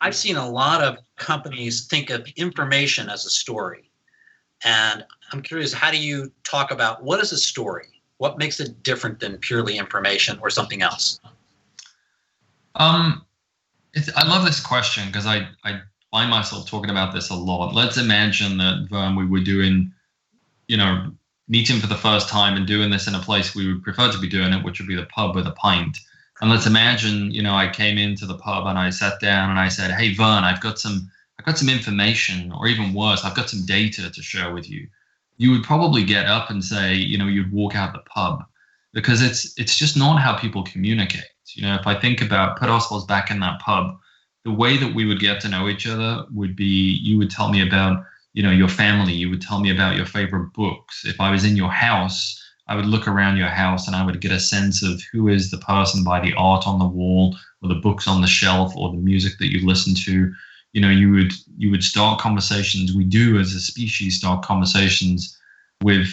I've seen a lot of companies think of information as a story. And I'm curious, how do you talk about what is a story? What makes it different than purely information or something else? I love this question because I find myself talking about this a lot. Let's imagine that, Vern, we were doing, meeting for the first time and doing this in a place we would prefer to be doing it, which would be the pub with a pint. And let's imagine, I came into the pub and I sat down and I said, "Hey, Vern, I've got some information, or even worse, I've got some data to share with you." You would probably get up and say, you'd walk out the pub, because it's just not how people communicate. If I think about, put ourselves back in that pub, the way that we would get to know each other would be, you would tell me about, your family. You would tell me about your favorite books. If I was in your house, I would look around your house and I would get a sense of who is the person by the art on the wall, or the books on the shelf, or the music that you listen to. You would start conversations. We do, as a species, start conversations with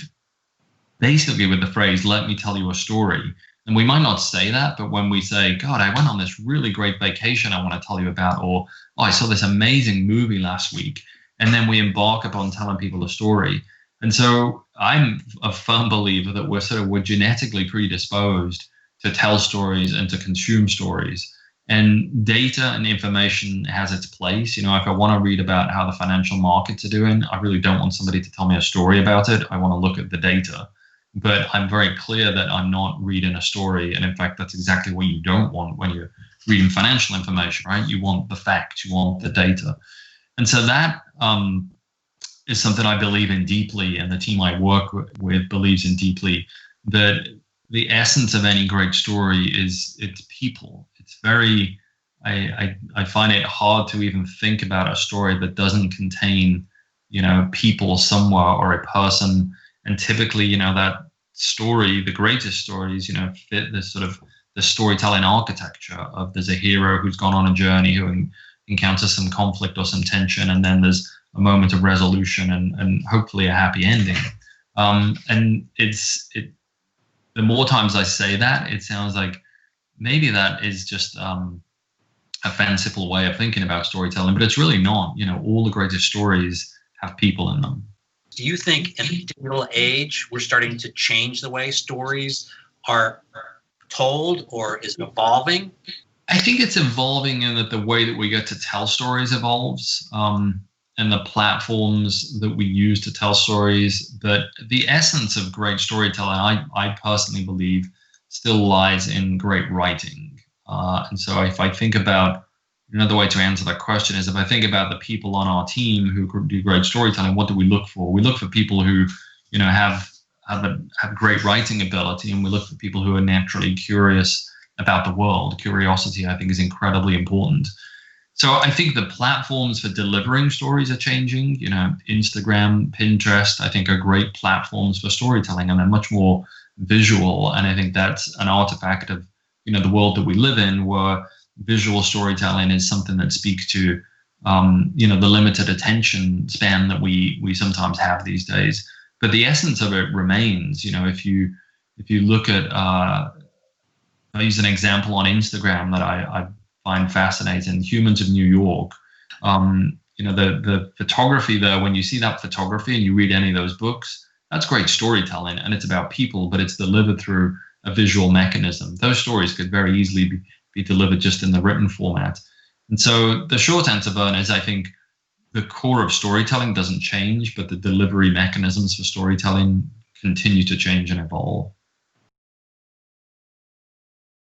the phrase, "Let me tell you a story." And we might not say that, but when we say, "God, I went on this really great vacation I want to tell you about," or, "Oh, I saw this amazing movie last week," and then we embark upon telling people a story. And so I'm a firm believer that we're genetically predisposed to tell stories and to consume stories. And data and information has its place. If I want to read about how the financial markets are doing, I really don't want somebody to tell me a story about it. I want to look at the data. But I'm very clear that I'm not reading a story. And in fact, that's exactly what you don't want when you're reading financial information, right? You want the facts, you want the data. And so that is something I believe in deeply, and the team I work with believes in deeply, that the essence of any great story is it's people. It's very, I find it hard to even think about a story that doesn't contain, people somewhere, or a person. And typically, that story, the greatest stories, fit this sort of the storytelling architecture of, there's a hero who's gone on a journey, who encounters some conflict or some tension, and then there's a moment of resolution and hopefully a happy ending. And the more times I say that, it sounds like maybe that is just a fanciful way of thinking about storytelling, but it's really not. All the greatest stories have people in them. Do you think in the digital age, we're starting to change the way stories are told, or is it evolving? I think it's evolving in that the way that we get to tell stories evolves, and the platforms that we use to tell stories. But the essence of great storytelling, I personally believe, still lies in great writing. And so if I think about, another way to answer that question is, if I think about the people on our team who do great storytelling, what do we look for? We look for people who, have great writing ability, and we look for people who are naturally curious about the world. Curiosity, I think, is incredibly important. So I think the platforms for delivering stories are changing. Instagram, Pinterest, I think, are great platforms for storytelling, and they're much more visual. And I think that's an artifact of, the world that we live in, where visual storytelling is something that speaks to, the limited attention span that we sometimes have these days. But the essence of it remains. If you look at, I'll use an example on Instagram that I find fascinating. Humans of New York. The photography there. When you see that photography and you read any of those books, that's great storytelling, and it's about people, but it's delivered through a visual mechanism. Those stories could very easily be delivered just in the written format. And so the short answer, Vern, is I think the core of storytelling doesn't change, but the delivery mechanisms for storytelling continue to change and evolve.